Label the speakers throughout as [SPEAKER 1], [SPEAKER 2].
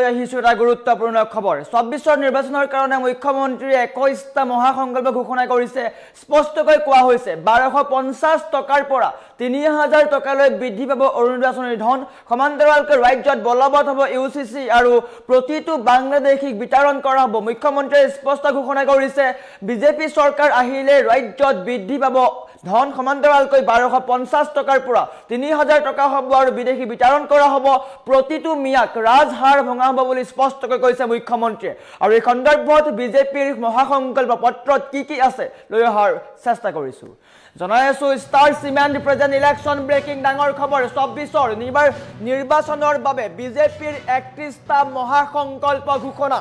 [SPEAKER 1] আহিছো এটা গুৰুত্বপূৰ্ণ খবৰ ২৪ নিৰ্বাচনৰ কাৰণে মুখ্যমন্ত্ৰীয়ে ২১টা মহাসংকল্প ঘোষণা কৰিছে স্পষ্টকৈ কোৱা হৈছে ১২৫০ টকাৰ পৰা ৩০০০ টকালৈ বৃদ্ধি পাব অৰুণোদয় আঁচনিৰ ধন সমান্তৰালকৈ ৰাজ্যত বলবৎ হ'ব ইউচিচি আৰু প্ৰতিটো বাংলাদেশীক বিতৰণ কৰা হ'ব মুখ্যমন্ত্ৰীয়ে স্পষ্ট ঘোষণা কৰিছে বিজেপি চৰকাৰ আহিলে ৰাজ্যত বৃদ্ধি পাব ধন সমান্তৰালকৈ ১২৫০ টকাৰ পৰা ৩০০০ টকা হ'ব আৰু বিদেশী বিতৰণ কৰা হ'ব প্ৰতিটো মিয়াক ৰাজহাড় ভঙা হ'ব বুলি স্পষ্টকৈ কৈছে মুখ্যমন্ত্ৰীয়ে আৰু এই সন্দৰ্ভত বিজেপিৰ মহাসংকল্প পত্ৰত কি আছে লৈ অহাৰ চেষ্টা কৰিছো জনাই আছো star cement present election breaking ডাঙৰ খবৰ ২৪ নিৰ্বাচনৰ বাবে বিজেপিৰ ৩১টা মহাসংকল্প ঘোষণা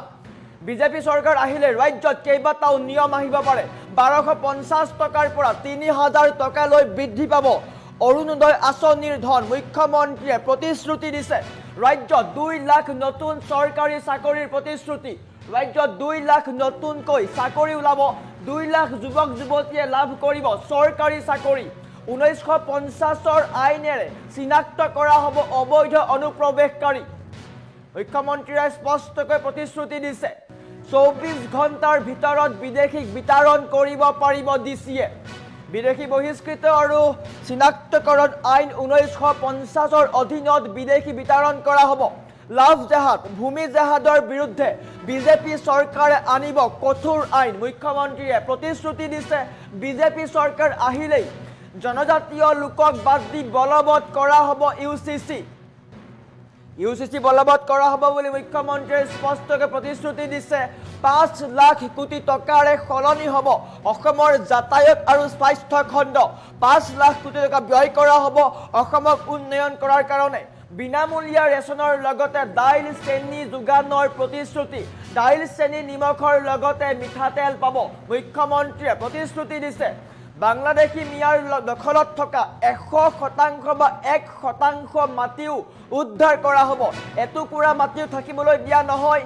[SPEAKER 1] বিজেপি চৰকাৰ আহিলে ৰাজ্যত কেইবাটাও নিয়ম আহিব পাৰে ১২৫০ টকাৰ পৰা ৩০০০ টকালৈ বৃদ্ধি পাব অৰুণোদয় আঁচনিৰ ধন মুখ্যমন্ত্ৰীয়ে প্ৰতিশ্ৰুতি দিছে ৰাজ্যত ২ লাখ নতুন চৰকাৰী চাকৰিৰ প্ৰতিশ্ৰুতি ৰাজ্যত ২ লাখ নতুনকৈ চাকৰি ওলাব ২ লাখ যুৱক যুৱতীয়ে লাভ কৰিব চৰকাৰী চাকৰি ১৯৫০ৰ আইনেৰে চিনাক্ত কৰা হ'ব অবৈধ অনুপ্ৰৱেশকাৰী মুখ্যমন্ত্ৰীয়ে স্পষ্টকৈ প্ৰতিশ্ৰুতি দিছে ২৪ ঘণ্টাৰ ভিতৰত বিদেশীক বিতৰণ কৰিব পাৰিব ডিচিয়ে বিদেশী বহিষ্কৃত আৰু চিনাক্তকৰণ আইন ১৯৫০ৰ অধীনত বিদেশী বিতৰণ কৰা হ'ব লাভ জেহাদ ভূমি জেহাদৰ বিৰুদ্ধে বিজেপি চৰকাৰে আনিব কঠোৰ আইন মুখ্যমন্ত্ৰীয়ে প্ৰতিশ্ৰুতি দিছে বিজেপি চৰকাৰ আহিলেই জনজাতীয় লোকক বাদ দি বলবৎ কৰা হ'ব ইউচিচি বলবৎ কৰা হ'ব বুলি মুখ্যমন্ত্ৰীয়ে স্পষ্টকৈ প্ৰতিশ্ৰুতি দিছে ৫ লাখ কোটি টকাৰে সলনি হ'ব অসমৰ যাতায়াত আৰু স্বাস্থ্য খণ্ড ৫ লাখ কোটি টকা ব্যয় কৰা হ'ব অসমক উন্নয়ন কৰাৰ কাৰণে বিনামূলীয়া ৰেচনৰ লগতে দাইল চেনি যোগানৰ প্ৰতিশ্ৰুতি দাইল চেনি নিমখৰ লগতে মিঠাতেল পাব মুখ্যমন্ত্ৰীয়ে প্ৰতিশ্ৰুতি দিছে বাংলাদেশী মিয়াৰ দখলত থকা ১০০% বা ১% মাটিও উদ্ধাৰ কৰা হ'ব এটুকুৰা মাটিও থাকিবলৈ দিয়া নহয়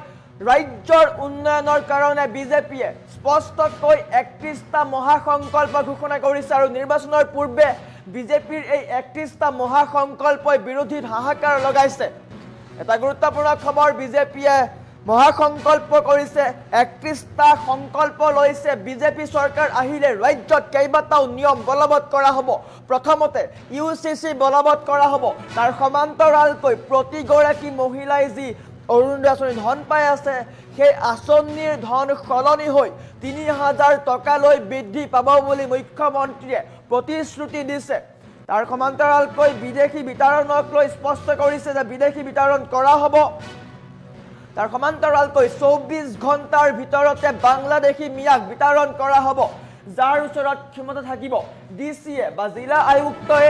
[SPEAKER 1] ৰাজ্যৰ উন্নয়নৰ কাৰণে বিজেপিয়ে স্পষ্টকৈ ৩১টা মহাসংকল্প ঘোষণা কৰিছে আৰু নিৰ্বাচনৰ পূৰ্বে বিজেপিৰ এই ৩১টা মহাসংকল্পই বিৰোধীত হাহাকাৰ লগাইছে এটা গুৰুত্বপূৰ্ণ খবৰ বিজেপিয়ে মহাসংকল্প কৰিছে ৩১টা সংকল্প লৈছে বিজেপি চৰকাৰ আহিলে ৰাজ্যত কেইবাটাও নিয়ম বলবৎ কৰা হ'ব প্ৰথমতে ইউচিচি বলবৎ কৰা হ'ব তাৰ সমান্তৰালকৈ প্ৰতিগৰাকী মহিলাই যি অৰুণোদয় আঁচনিৰ ধন পাই আছে সেই আঁচনিৰ ধন সলনি হৈ ৩০০০ টকালৈ বৃদ্ধি পাব বুলি মুখ্যমন্ত্ৰীয়ে প্ৰতিশ্ৰুতি দিছে তাৰ সমান্তৰালকৈ বিদেশী বিতৰণক লৈ স্পষ্ট কৰিছে যে বিদেশী বিতৰণ কৰা হ'ব তাৰ সমান্তৰালকৈ ২৪ ঘণ্টাৰ ভিতৰতে বাংলাদেশী মিয়াক বিতৰণ কৰা হ'ব যাৰ ওচৰত ক্ষমতা থাকিব ডিচিয়ে বা জিলা আয়ুক্তই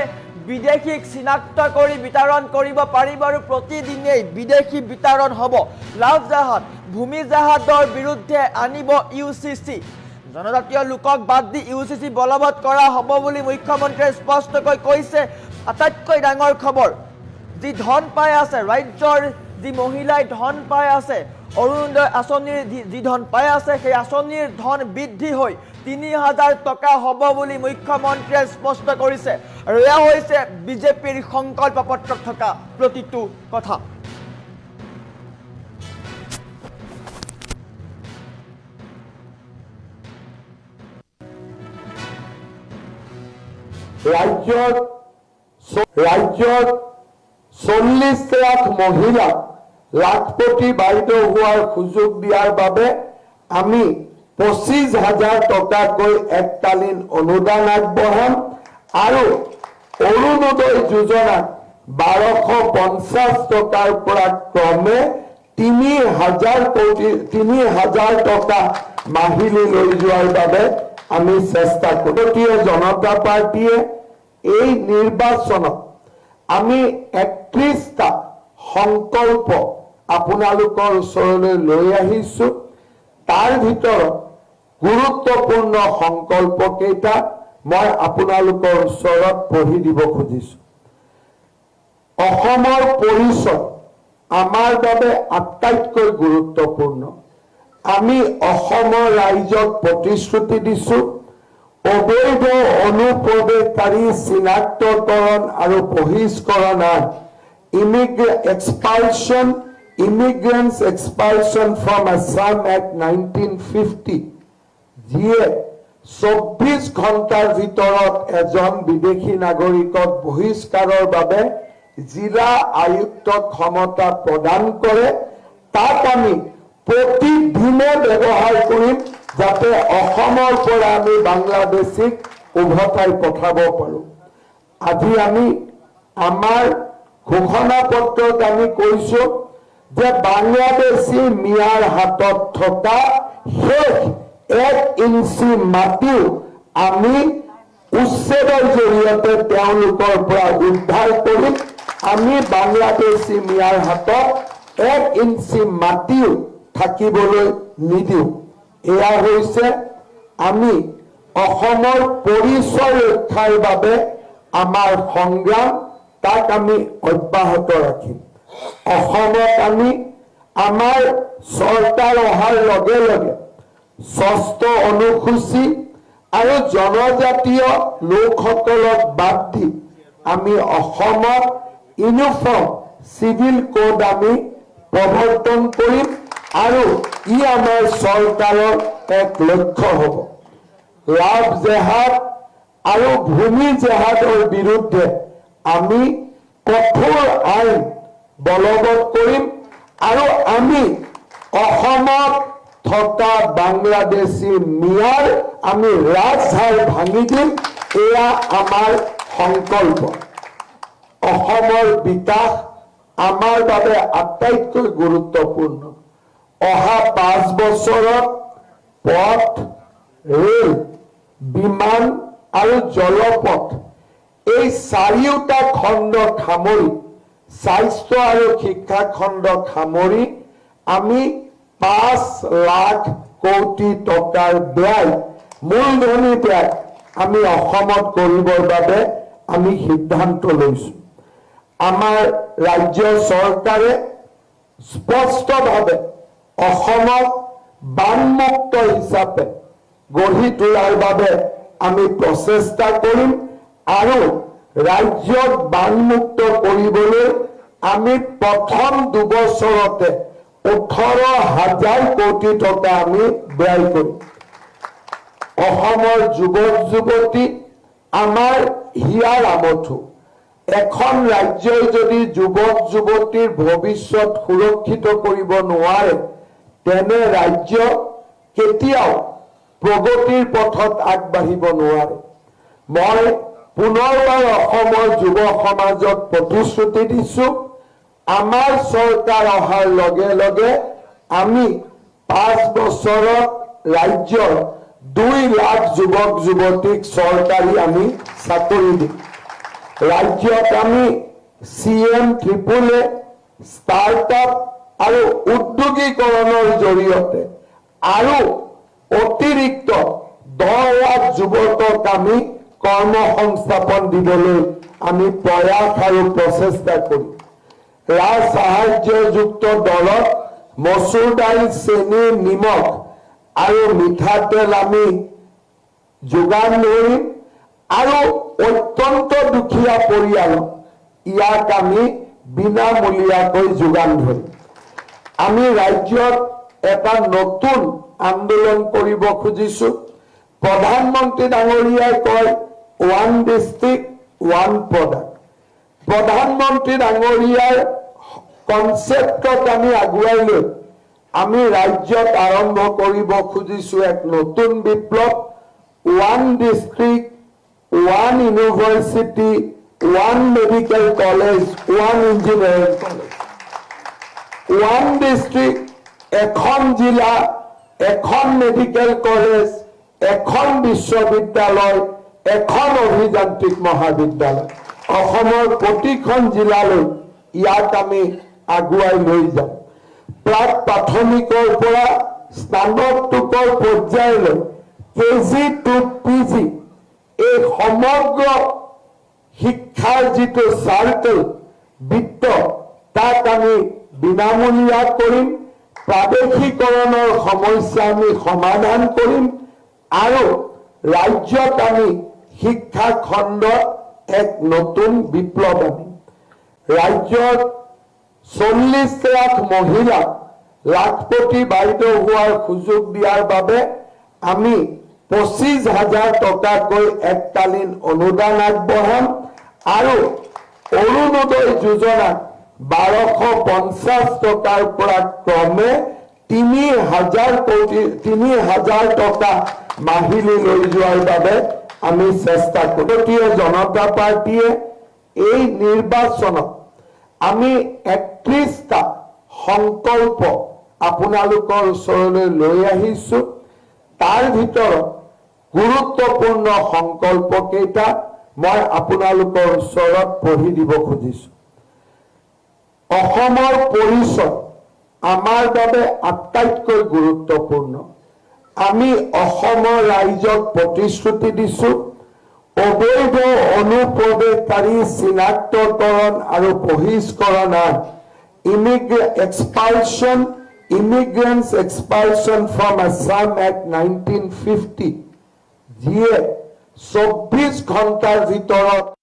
[SPEAKER 1] বিদেশীক চিনাক্ত কৰি বিতৰণ কৰিব পাৰিব আৰু প্ৰতিদিনেই বিদেশী বিতৰণ হ'ব লাভ জাহাদ ভূমি জাহাদৰ বিৰুদ্ধে আনিব ইউচিচি জনজাতীয় লোকক বাদ দি ইউচিচি বলবৎ কৰা হ'ব বুলি মুখ্যমন্ত্ৰীয়ে স্পষ্টকৈ কৈছে আটাইতকৈ ডাঙৰ খবৰ যি ধন পাই আছে ৰাজ্যৰ যি মহিলাই ধন পাই আছে অৰুণোদয় আঁচনিৰ যি ধন পাই আছে সেই আঁচনিৰ ধন বৃদ্ধি হৈ ৩০০০ টকা হ'ব বুলি মুখ্যমন্ত্ৰীয়ে স্পষ্ট কৰিছে আৰু এয়া হৈছে বিজেপিৰ সংকল্প পত্ৰত থকা প্ৰতিটো কথা
[SPEAKER 2] ৰাজ্যত ৪০ লাখ মহিলাক লাখপতি বাইদেউ হোৱাৰ সুযোগ দিয়াৰ বাবে আমি ২৫,০০০ টকাকৈ এককালীন অনুদান আগবঢ়াম আৰু অৰুণোদয় যোজনাত ১২৫০ টকাৰ পৰা ক্ৰমে ৩০০০ টকা মাহিলী লৈ যোৱাৰ বাবে আমি চেষ্টা কৰোঁ ভাৰতীয় জনতা পাৰ্টীয়ে এই নিৰ্বাচনত আমি ৩১টা সংকল্প আপোনালোকৰ ওচৰলৈ লৈ আহিছো তাৰ ভিতৰত গুৰুত্বপূৰ্ণ সংকল্প কেইটা মই আপোনালোকৰ ওচৰত পঢ়ি দিব খুজিছো অসমৰ পৰিচয় আমাৰ বাবে আটাইতকৈ গুৰুত্বপূৰ্ণ আমি অসমৰ ৰাইজক প্ৰতিশ্ৰুতি দিছো অবৈধ অনুপ্ৰৱেশকাৰী চিনাক্তকৰণ আৰু বহিষ্কৰণ ইমিগ্ৰেট এক্সপালশ্যন Immigrants Expulsion from Assam Act 1950 যিয়ে 24 ঘণ্টাৰ ভিতৰত এজন বিদেশী নাগৰিকক বহিষ্কাৰৰ বাবে জিলা আয়ুক্তক ক্ষমতা প্ৰদান কৰে তাক আমি প্ৰতিদিনে ব্যৱহাৰ কৰিম যাতে অসমৰ পৰা আমি বাংলাদেশীক উভতাই পঠাব পাৰোঁ আজি আমি আমাৰ ঘোষণা পত্ৰত আমি কৈছো যে বাংলাদেশী মিয়াৰ হাতত থকা শেষ 1 ইঞ্চি মাটিও আমি উচ্ছেদৰ জৰিয়তে তেওঁলোকৰ পৰা উদ্ধাৰ কৰিম আমি বাংলাদেশী মিয়াৰ হাতত 1 ইঞ্চি মাটিও থাকিবলৈ নিদিওঁ এয়া হৈছে আমি অসমৰ পৰিচয় ৰক্ষাৰ বাবে আমাৰ সংগ্ৰাম তাক আমি অব্যাহত ৰাখিম অসমত আমি আমাৰ চৰকাৰ অহাৰ লগে লগে 6ষ্ঠ অনুসূচী আৰু জনজাতীয় লোকসকলক বাদ দি আমি অসমত ইউনিফৰ্ম চিভিল কোড আমি প্ৰৱৰ্তন কৰিম আৰু ই আমাৰ চৰকাৰৰ এক লক্ষ্য হ'ব লাভ জেহাদ আৰু ভূমি জেহাদৰ বিৰুদ্ধে আমি কঠোৰ আইন বলবৎ কৰিম আৰু আমি অসমত থকা বাংলাদেশী মিয়াৰ আমি ৰাজহাড় ভাঙি দিম এয়া আমাৰ সংকল্প অসমৰ বিকাশ আমাৰ বাবে আটাইতকৈ গুৰুত্বপূৰ্ণ অহা 5 বছৰত পথ ৰেল বিমান আৰু জলপথ এই চাৰিওটা খণ্ড সামৰি স্বাস্থ্য আৰু শিক্ষা খণ্ড সামৰি আমি 5 লাখ কোটি টকাৰ ব্যয় মূলধনী ব্যয় আমি অসমত কৰিবৰ বাবে আমি সিদ্ধান্ত লৈছো আমাৰ ৰাজ্য চৰকাৰে স্পষ্টভাৱে অসমক বানমুক্ত হিচাপে গঢ়ি তোলাৰ বাবে আমি প্ৰচেষ্টা কৰিম আৰু ৰাজ্যক বানমুক্ত কৰিবলৈ আমি প্ৰথম 2 বছৰতে 18,000 কোটি টকা আমি ব্যয় কৰিম অসমৰ যুৱক যুৱতী আমাৰ হিয়াৰ আমঠু এখন ৰাজ্যই যদি যুৱক যুৱতীৰ ভৱিষ্যত সুৰক্ষিত কৰিব নোৱাৰে তেনে ৰাজ্য কেতিয়াও প্ৰগতিৰ পথত আগবাঢ়িব নোৱাৰে মই পুনৰবাৰ অসমৰ যুৱ সমাজক প্ৰতিশ্ৰুতি দিছো আমাৰ চৰকাৰ অহাৰ লগে লগে আমি 5 বছৰত ৰাজ্যৰ 2 লাখ যুৱক যুৱতীক চৰকাৰী আমি চাকৰি দিম ৰাজ্যত আমি CM-AAA ষ্টাৰ্টআপ আৰু উদ্যোগীকৰণৰ জৰিয়তে আৰু অতিৰিক্ত 10 লাখ যুৱকক আমি কৰ্মসংস্থাপন দিবলৈ আমি প্ৰয়াস আৰু প্ৰচেষ্টা কৰিম ৰাজ সাহায্যযুক্ত দলত মচুৰ দাইল চেনি নিমখ আৰু মিঠাতেল আমি যোগান ধৰিম আৰু অত্যন্ত দুখীয়া পৰিয়ালক ইয়াক আমি বিনামূলীয়াকৈ যোগান ধৰিম আমি ৰাজ্যত এটা নতুন আন্দোলন কৰিব খুজিছো প্ৰধানমন্ত্ৰী ডাঙৰীয়াই কয় 1 ডিষ্ট্ৰিক্ট 1 প্ৰডাক্ট প্ৰধানমন্ত্ৰী ডাঙৰীয়াৰ কনসেপ্টক আমি আগুৱাই লৈ আমি ৰাজ্যত আৰম্ভ কৰিব খুজিছো এক নতুন বিপ্লৱ 1 district 1 university 1 medical college 1 engineering college 1 district এখন জিলা এখন মেডিকেল কলেজ এখন বিশ্ববিদ্যালয় এখন অভিযান্ত্ৰিক মহাবিদ্যালয় অসমৰ প্ৰতিখন জিলালৈ ইয়াক আমি আগুৱাই লৈ যাম প্ৰাক প্ৰাথমিকৰ পৰা স্নাতকোত্তৰ পৰ্যায়লৈ কেজি টু পিজি এই সমগ্ৰ শিক্ষাৰ যিটো চাৰ্কেল বৃত্ত তাক আমি বিনামূলীয়া কৰিম প্ৰাদেশিকৰণৰ সমস্যা আমি সমাধান কৰিম আৰু ৰাজ্যত আমি শিক্ষা খণ্ডত এক নতুন বিপ্লৱ আনিম ৰাজ্যত 40 লাখ মহিলাক লাখপতি বাইদেউ হোৱাৰ সুযোগ দিয়াৰ বাবে আমি 25,000 টকাকৈ এককালীন অনুদান আগবঢ়াম আৰু অৰুণোদয় যোজনা 1250 টকাৰ পৰা ক্ৰমে 3,000 টকা মাহিলী লৈ যোৱাৰ বাবে আমি চেষ্টা কৰোঁ। ভাৰতীয় জনতা পাৰ্টীয়ে এই নিৰ্বাচনত আমি 31টা সংকল্প আপোনালোকৰ ওচৰলৈ লৈ আহিছো। তাৰ ভিতৰত গুৰুত্বপূৰ্ণ সংকল্প কেইটা মই আপোনালোকৰ ওচৰত পঢ়ি দিব খুজিছো। অসমৰ পৰিচয় আমাৰ বাবে আটাইতকৈ গুৰুত্বপূৰ্ণ। আমি অসমৰ ৰাইজক প্ৰতিশ্ৰুতি দিছো অবৈধ অনুপ্ৰৱেশকাৰী চিনাক্তকৰণ আৰু বহিষ্কৰণৰ Immigrants Expulsion from Assam Act 1950 যিয়ে 24 ঘণ্টাৰ ভিতৰত